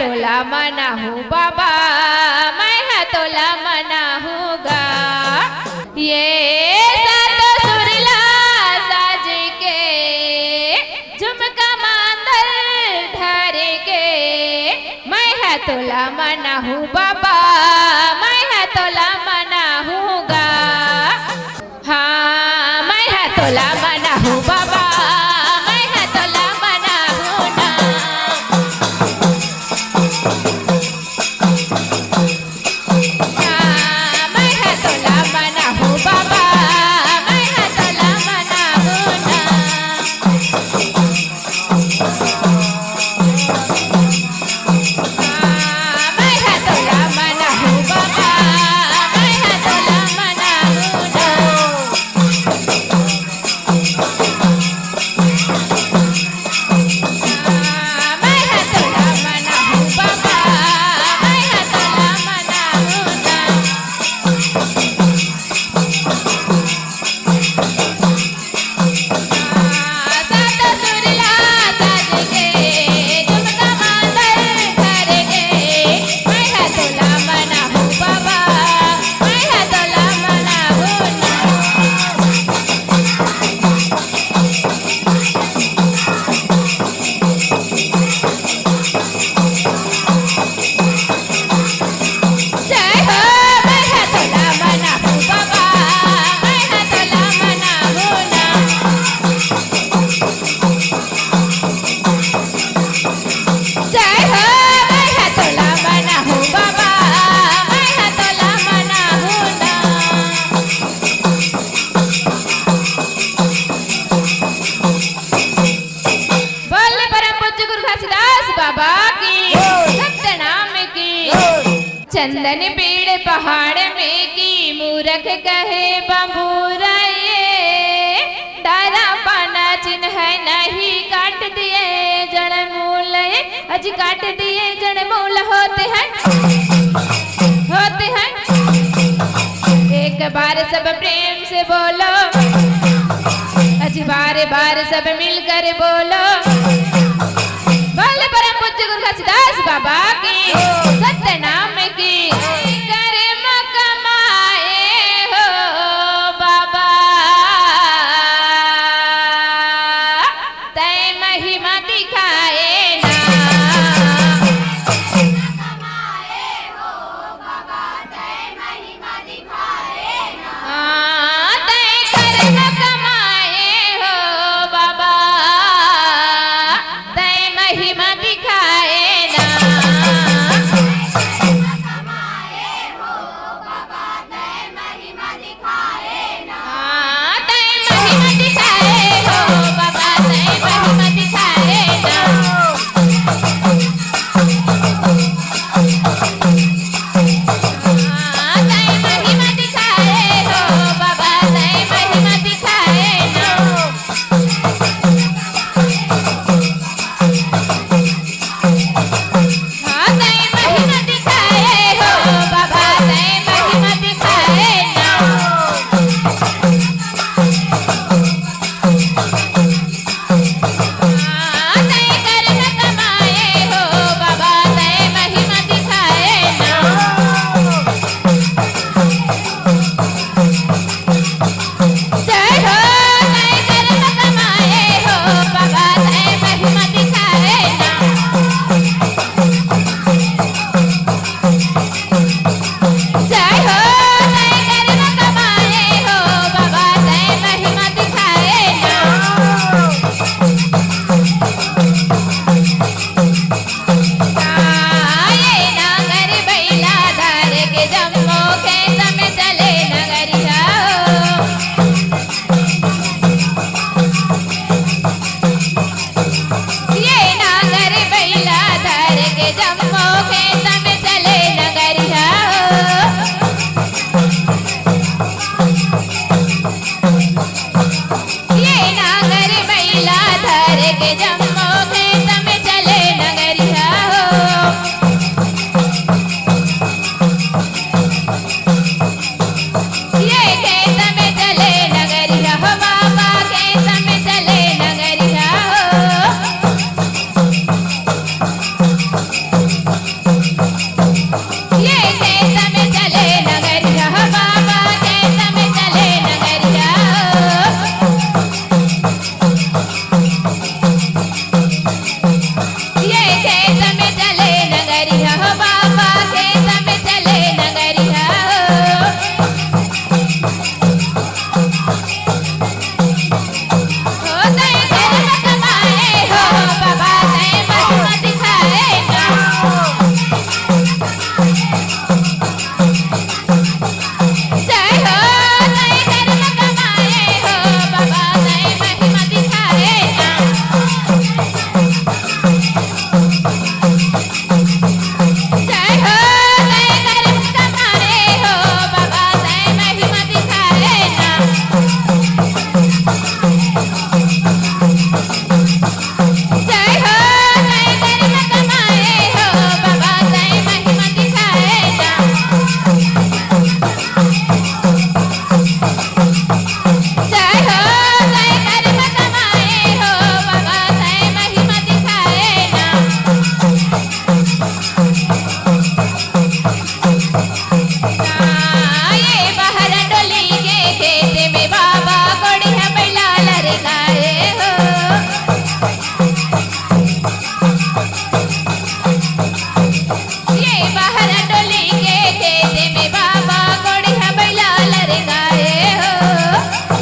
तोला मना हूँ बाबा, मैं है तोला मना हूँगा। ये सातो सुरला साज के झुमका मांदर धर के, मैं है तोला मना हूँ बाबा, मैं है तोला मना हूँगा। हाँ मैं है तोला मना हूँ बाबा, मैं है तोला मना हूँ ना। हाँ मैं है तोला मना हूँ बाबा, मैं है तोला मना हूँ ना। हाँ मैं है तोला मना हूँ बाबा, मैं है तोला मना हूँ ना। मैं है तोला मना हूँ बाबा, मैं है तोला मना हूँ ना। सातो सुरला साज के झुमका मांदर धर के, मैं है तोला मना हूँ बाबा, मैं है तोला मना हूँ ना। जय हो मैं है तोला मना हूँ बाबा, मैं है तोला मना हूँ ना। जय हो मैं है तोला मना हूँ बाबा, मैं है तोला मना हूँ ना। बोले परम पूज्य गुरु घासीदास बाबा की, सत्य नाम की। चंदन पेड़ पहाड़ में की मूरख कहे बबूरा, ये दारा पाना चिन्ह नहीं काट दिए जड़ मूल, अज काट दिए जड़ मूल होते हैं, होते हैं। एक बार सब प्रेम से बोलो, अज बार बार सब मिलकर बोलो। बोले परम पूज्य गुरु घासीदास बाबा की, सत्य नाम की। कर्म कमाए हो बाबा, तय महिमा दिखाए ना। हाँ, तय कर्म कमाए हो बाबा, तय महिमा दिखाए ना। हाँ, तय महिमा दिखाए हो बाबा, तय महिमा दिखाए ना। हाँ, तय महिमा दिखाए हो बाबा, तय महिमा दिखाए ना। हाँ, तय महिमा दिखाए हो बाबा, तय महिमा दिखाए ना। हाँ, तय कर्म कमाए हो बाबा, तय महिमा दिखाए ना। जय हो तय कर्म कमाए हो बाबा, तय महिमा दिखाए ना। जय हो तय कर्म कमाए हो बाबा, तय महिमा दिखाए ना। ये नागर बैला धर के जम्मो खेत में चले नगरिया हो। ये नागर बैला धर के जम्मो खेत में चले नगरिया हो। ये नागर बैला धर के जम्मो खेत में चले नगरिया हो। ये खेत में चले नगरिया हो बाबा, खेत में चले नगरिया हो। जय हो जय कर्म कमाए हो बाबा जय महिमा दिखाए ना। ये बाहर डोली के खेत में बाबा कोड़िया बैला लरगाए हो। ये बाहर डोली के खेत में बाबा कोड़िया बैला लरगाए हो।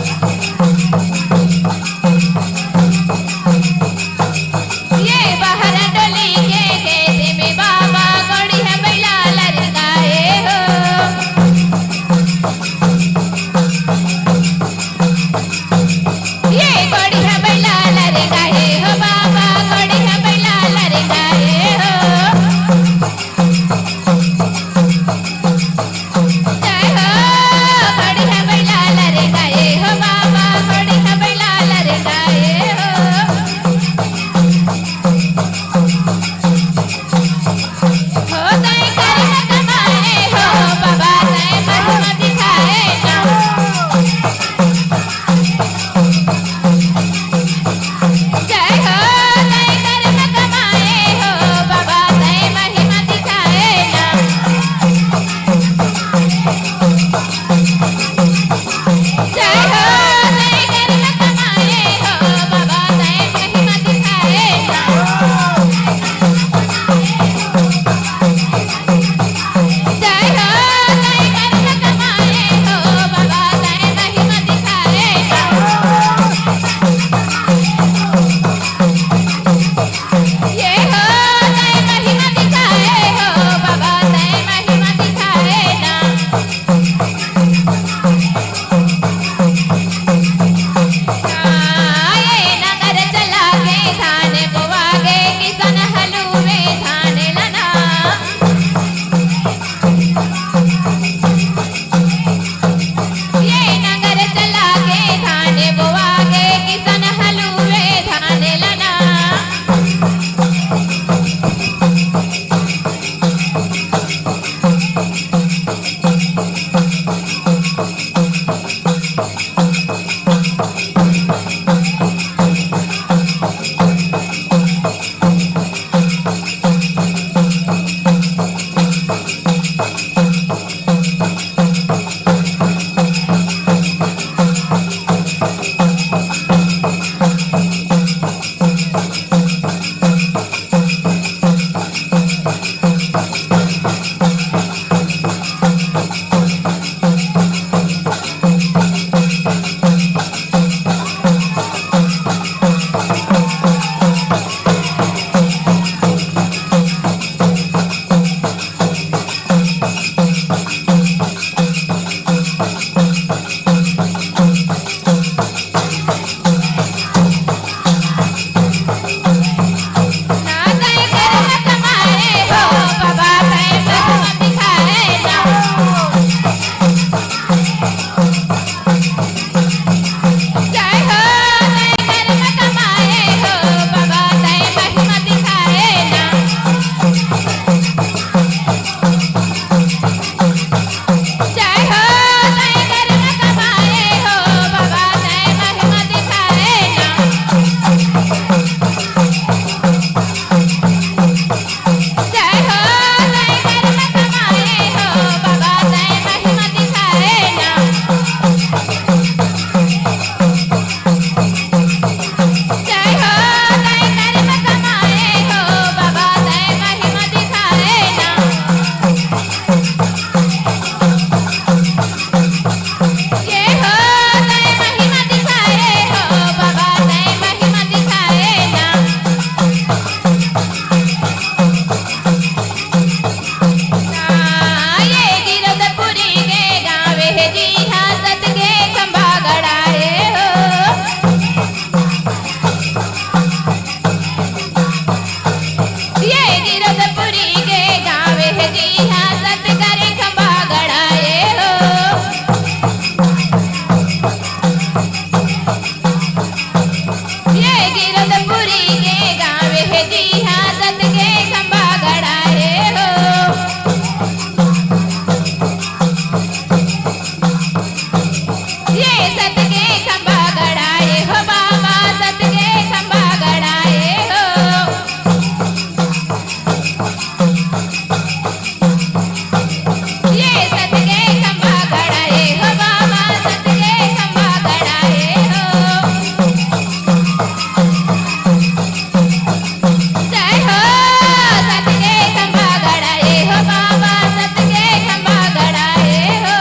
सत के खंबा गड़ाए हो बाबा सत के खंबा गड़ाए हो ये सत के खंबा गड़ाए हो बाबा सत के खंबा गड़ाए हो जय हो सत के खंबा गड़ाए हो बाबा सत के खंबा गड़ाए हो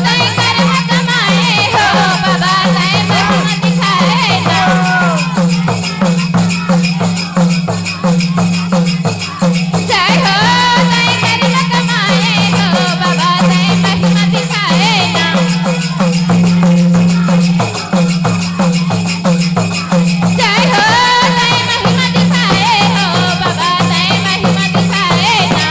तय कर्म कमाए हो बाबा तय महिमा दिखाए ना जय हो तय कर्म कमाए हो बाबा तय महिमा दिखाए ना जय हो तय महिमा दिखाए हो बाबा तय महिमा दिखाए ना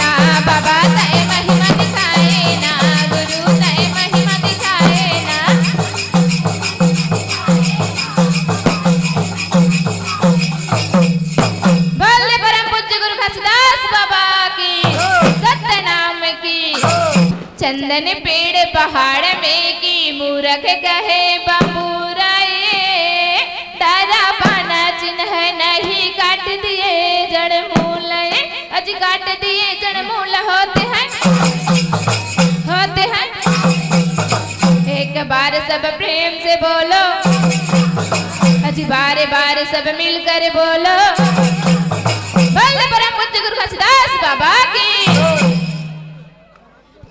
ना बाबा तय महिमा दिखाए ना गुरु तय महिमा दिखाए ना बोले परम पूज्य गुरु घासीदास बाबा की सत्य नाम की चंदन पेड़ पहाड़ में की मूरख कहे बबूराए तारा पाना चिन्ह नहीं काट दिए जड़ मूल अज काट दिए जड़ मूल होते हैं एक बार सब प्रेम से बोलो अज बारे बार सब मिलकर बोलो बोले परम पूज्य गुरु घासीदास बाबा की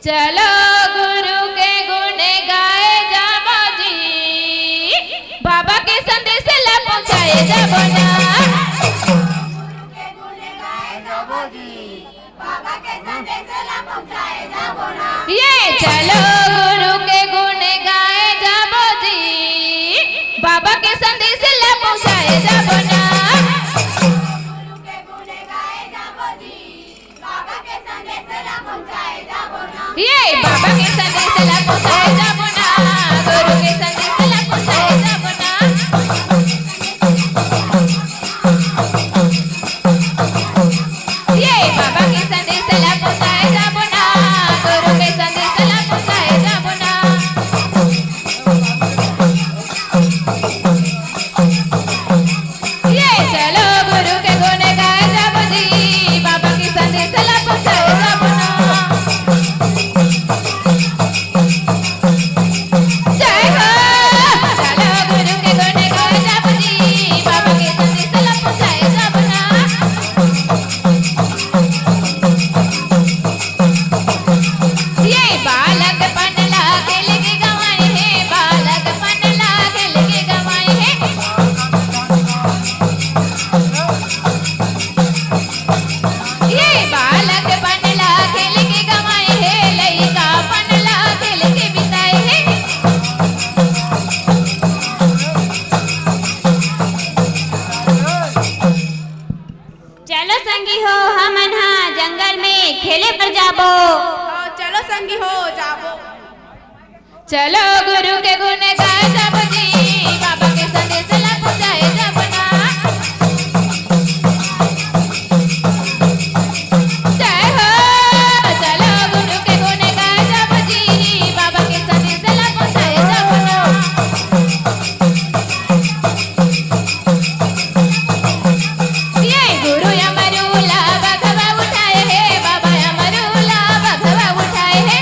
चलो गुरु के गुण गाए जाबो जी बाबा के संदेश ला पहुंचाए जाबो ना ये चलो गुरु के गुण गाए जाबो जी बाबा के संदेश ला पहुंचाए जाबो ना ये बाबा के संदेश ला पहुंचाए जाबो ना गुरु के संदेश ला पहुंचाए जाबो ना ये बाबा के संदेश ला पहुंचाए जाबो ना गुरु के संदेश ला पहुंचाए जाबो ना ये चलो गुरु के गुण गाए जाबो जी बाबा के संदेश ला पहुंचाए जाबो ना जय हो चलो गुरु के गुण गाए जाबो जी बाबा के संदेश ला पहुंचाए जाबो ना ये बालक पन लागे लगे गवाए हैं बालक पन लागे लगे गवाए हैं ये बालक पन लागे लगे गवाए हैं लइका पन लागे लगे बिताए हैं चलो संगी हो हम अनहा जंगल में खेले पर जाबो चलो संगी हो जाबो चलो गुरु के गुण गाए जाबो जी बाबा के संदेश ला पहुंचाए जाबो ना जय हो चलो गुरु के गुण गाए जाबो जी बाबा के संदेश ला पहुंचाए जाबो ना ये गुरु अमरूला बघवा उठाए है बाबा अमरूला बघवा उठाए है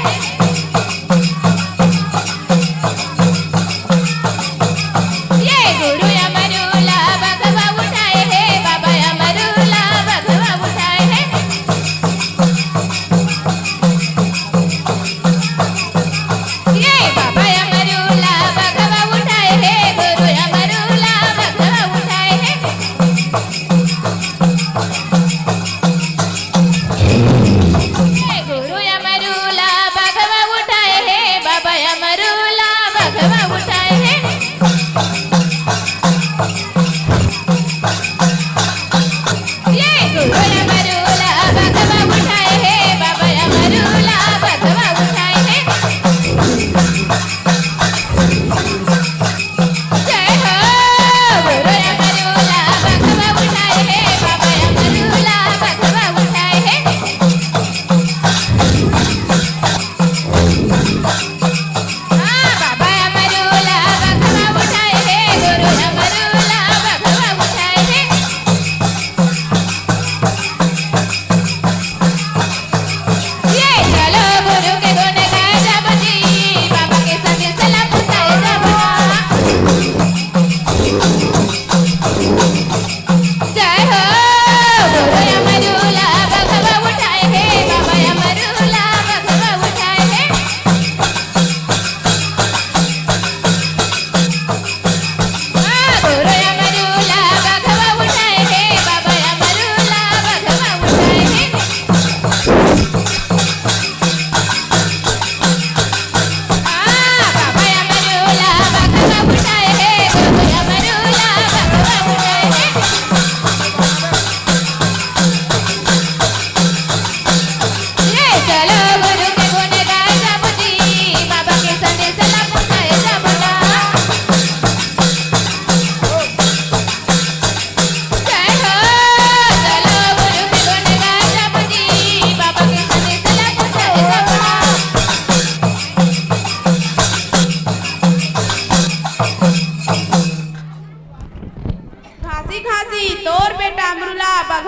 ये गुरु अमरूला बघवा उठाए है बाबा अमरूला बघवा उठाए है ये बाबा अमरूला बघवा उठाए है गुरु अमरूला बघवा उठाए है गुरु अमरूला बघवा उठाए है बाबा अमरूला बघवा उठाए है ये गुरु अमरूला बघवा उठाए है बाबा अमरूला बघवा उठाए है जय हो गुरु अमरूला बघवा उठाए है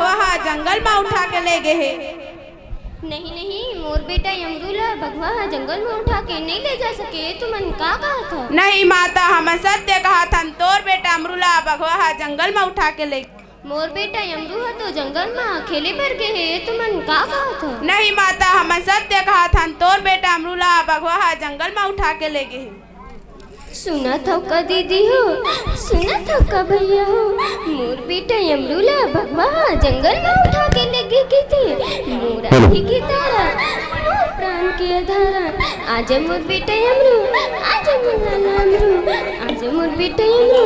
भगवा जंगल में उठा के ले गए है। नहीं नहीं, मोर बेटा यमरूला भगवा जंगल में उठा के नहीं ले जा सके। तुमन का कहा था? नहीं माता, हम सत्य कहा था, तोर बेटा अमरूला भगवा जंगल में उठा के ले। मोर बेटा यमरू तो जंगल में खेले पर गए है। तुमन का कहा था? नहीं माता, हम सत्य कहा था, तोर बेटा अमरूला भगवा जंगल में उठा के ले गए। सुना था का दीदी हो, सुना था का भैया हो, मोर बेटा यमरूला भगवा जंगल में उठा के ले गए थे। मोरा ही की तारा, मोर प्राण के आधारा, आज मोर बेटा यमरू, आज मोर लाला अमरू, आज मोर बेटा यमरू,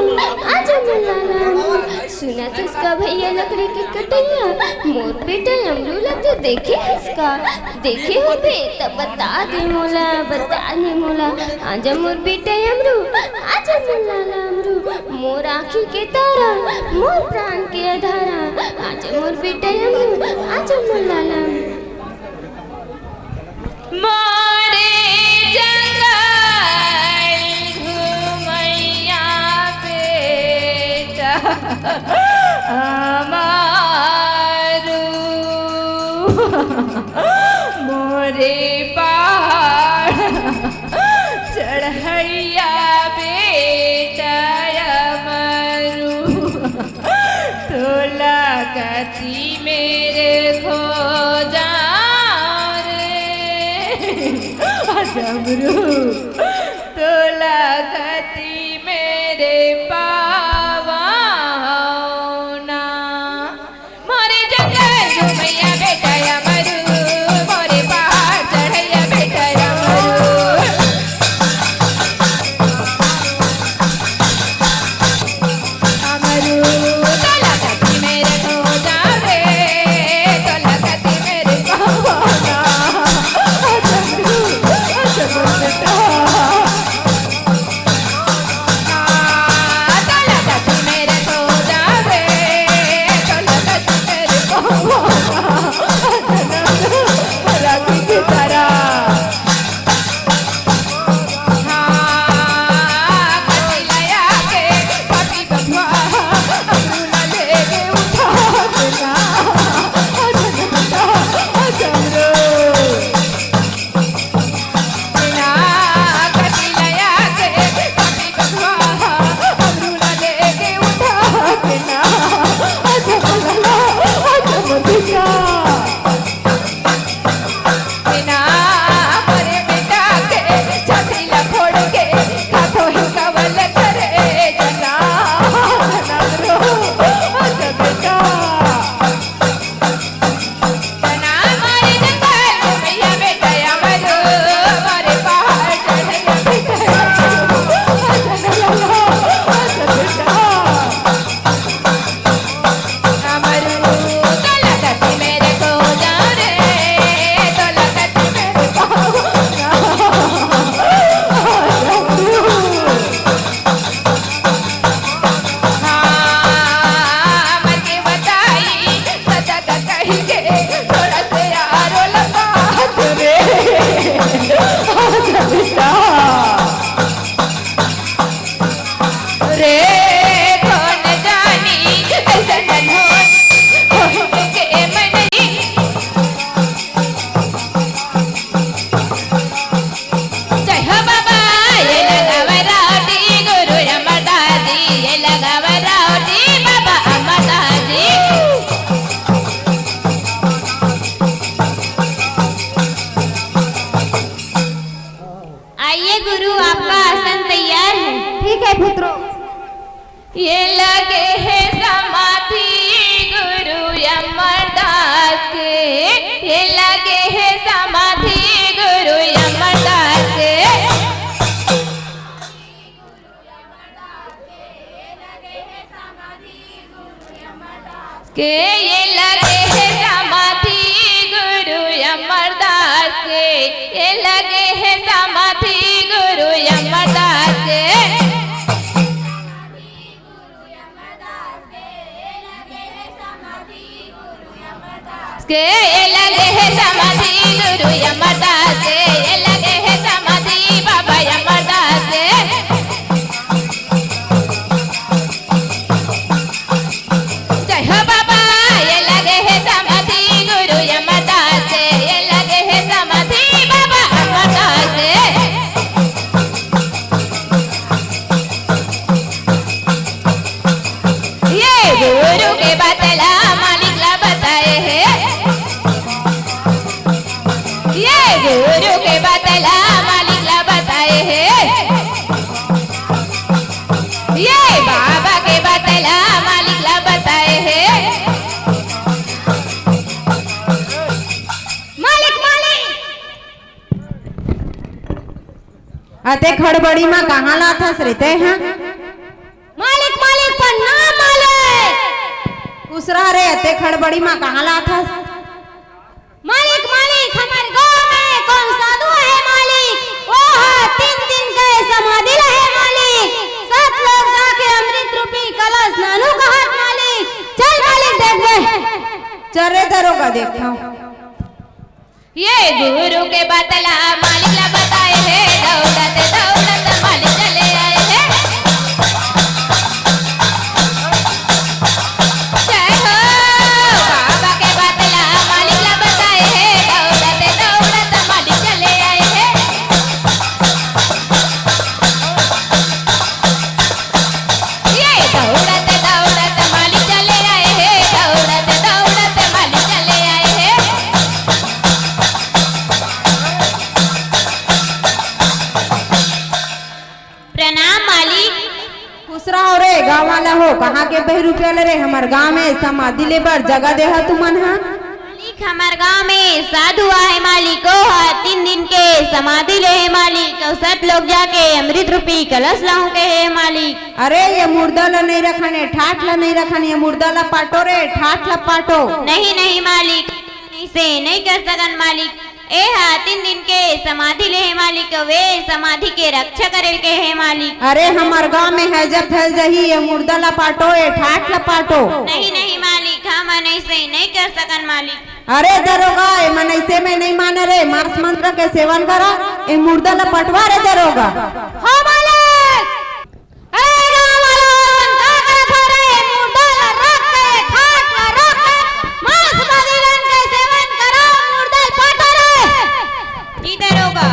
आज मोर लाला अमरू। सुना था इसका भैया लकड़ी के कटैया, मोर बेटा यमरूला तो देखे इसका, देखे हो बे तब बता दे मोला, बता दे मोला। आज मोर बेटा यमरू, आज मोर लाला अमरू, मोर आँखी के तारा, मोर प्राण के आधारा, आज मोर बेटा यमरू, आज मोर लाला अमरू। मोरे जंगल घुमैया बेटा हमारू, मोरे पहाड़ चढ़ैया बेटा अमरू, तोला कती मेरे खो डमरू, तोला गति मेरे पावाना। मोरे जंगल घुमैया बेटा अमरू, मोरे पहाड़ चढ़ैया बेटा अमरू, तोला गति मेरे खो जावे, तोला गति मेरे पावाना। ये लगे है समाधि गुरु अमरदास के, ये लगे है समाधि गुरु अमरदास के, ये लगे है समाधि गुरु अमरदास के, ये लगे है समाधि गुरु अमरदास के। ये लगे है समाधि गुरु अमरदास के, ये लगे है समाधि बाबा अमरदास के। जय हो बाबा, ये लगे अते खड़बड़ी में कहाँ लाथस रहते हैं? मालिक मालिक प्रणाम मालिक। खुश रह रे, अते खड़बड़ी में कहाँ लाथस? मालिक मालिक हमारे गांव में कौन साधु है मालिक, वो 3 दिन के समाधि रहे मालिक। 7 लोग जाके अमृत रूपी कलश नानू कहत मालिक। चल मालिक देख बे। चल रे दरोगा देखता हूँ। ये गुरु के बतला मालिक ला बताए है, दौड़त दौड़त मालिक चले आए है। जय हो बाबा के बतला मालिक ला बताए है, दौड़त दौड़त मालिक चले आए है। ये दौड़त दौड़त मालिक चले आए है, दौड़त दौड़त मालिक चले आए है। प्रणाम मालिक। खुश रहो रे, गाँव वाला हो कहाँ के 20 रुपया ले रे? हमार गाँव में समाधि ले बर जगह दे हा तुमन हा। मालिक हमार गांव में साधु आए मालिक, वो 3 दिन के समाधि ले है मालिक। और 7 लोग जाके अमृत रूपी कलश लाऊं के है मालिक। अरे ये मुर्दा ला नहीं रखने, ठाठ ला नहीं रखने, ये मुर्दा ला पाटो रे, ठाठ ला पाटो। नहीं नहीं मालिक, इसे नहीं कर सकन मालिक। ए 3 दिन के समाधि ले है मालिक, वे समाधि के रक्षा करे के है मालिक। अरे हमार गाँव में है जब फैल जही, ये मुर्दा ला पाटो, ये ठाठ ला पाटो। नहीं नहीं मालिक, हम ऐसे नहीं कर सकन मालिक। अरे दरोगा ये मन ऐसे में नहीं माने रे, मांस मंत्र के सेवन करा, ये मुर्दा ला पटवा रे दरोगा। हो मालिक। अरे गांव वालों का करत हो रे, मुर्दा ला रख के ठाट ला रख के मांस बदिलन के सेवन करो, मुर्दा ला पाटो रे। जी दरोगा।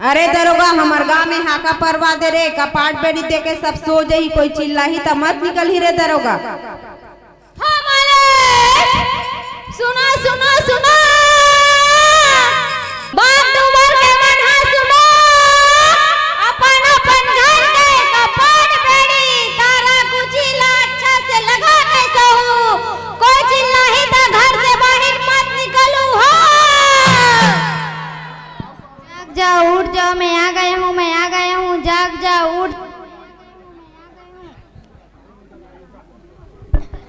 अरे दरोगा हमार गाँव में हाका परवा दे रे, कपाट बेरी दे के सब सो जाही, कोई चिल्लाही तो मत निकल ही रे दरोगा। हो मालिक। सुनो सुनो सुनो, बात दुबर के मन हा सुनो। अपन अपन घर के कपाट बेड़ी तारा कुचिला अच्छा से लगा के सहू, कोई चिल्लाही तो घर से बाहर मत निकलू हो। जाग जाओ उठ जाओ, मैं आ गया हूँ, मैं आ गया हूँ, जाग जाओ उठ।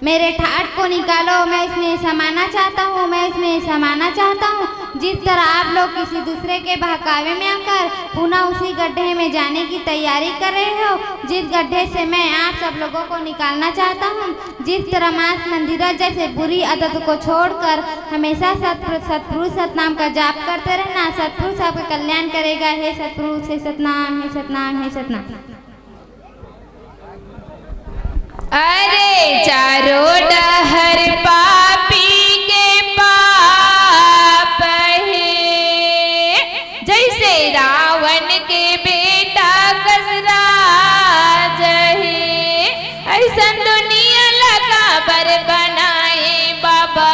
मेरे ठाट को निकालो, मैं इसमें समाना चाहता हूँ, मैं इसमें समाना चाहता हूँ। जिस तरह आप लोग किसी दूसरे के बहकावे में आकर पुनः उसी गड्ढे में जाने की तैयारी कर रहे हो, जिस गड्ढे से मैं आप सब लोगों को निकालना चाहता हूँ। जिस तरह मांस मंदिरा जैसे बुरी आदत को छोड़कर हमेशा सतपुरुष सतनाम का जाप करते रहना, सतपुरुष आपका कल्याण करेगा। हे सतपुरुष, हे सतनाम, हे सतनाम, हे सतनाम। अरे चारों डहर पापी के पाप है, जैसे रावण के बेटा कसराज है। ऐसा दुनिया लगा बर बनाए बाबा,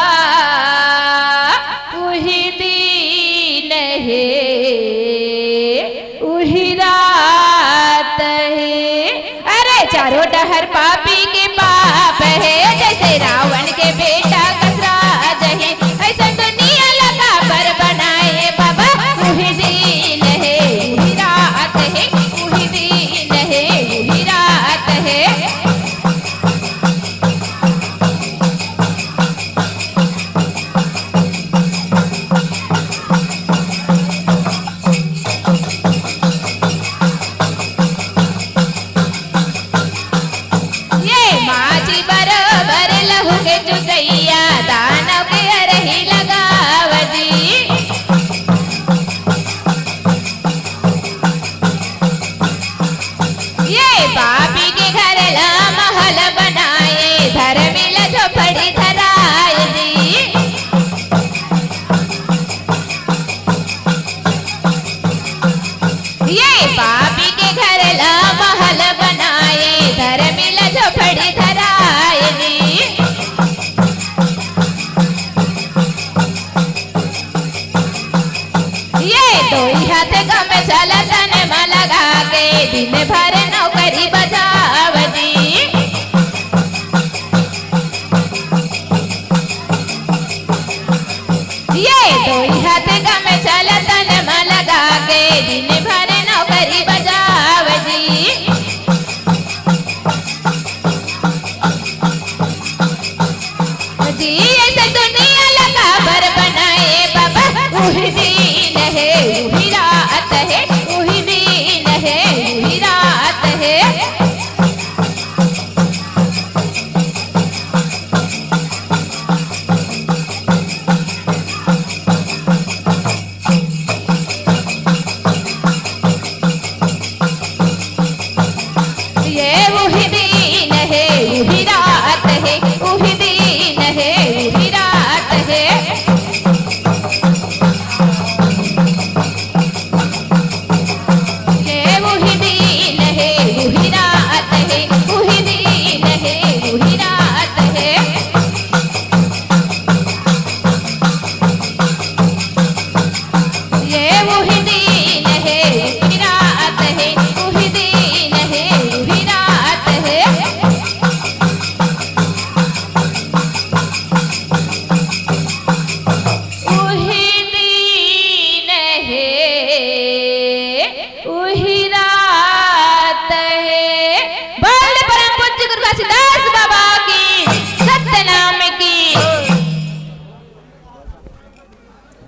वही दिन है वही रात है। अरे चारों डहर पापी के पाप है, जैसे रावण के बेटा कसराज है। ऐसा दुनिया लगा पर बनाए बाबा, वही दिन है वही रात है, वही दिन है वही रात है। माझी बरोबर लहू के चुसैया, दानव के अरही लगावजी। ये पापी के घर ला महल बनाए, धर्मी ला झोपड़ी धराए जी। ये पापी के घर ला महल बनाए, धर्मी ला झोपड़ी धराए जी। ये दो हाथ गम चला तन में लगा के, दिन भर नौकरी बजाव जी। दिन भर नौकरी बजाव जी। जी ऐसे दुनिया लगा बर बनाए बाबा, वही दिन है वही रात है, वही दिन है वही रात है। ये वही दिन है वही रात है, वही दिन है वही रात है। ये वही दिन है वही रात है, वही दिन है वही रात है। ये वही दिन है वही रात है, वही दिन है वही रात है। वही दिन है वही रात है। बोल परम पूज्य गुरु घासीदास बाबा की, सत्यनाम की।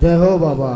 जय हो बाबा।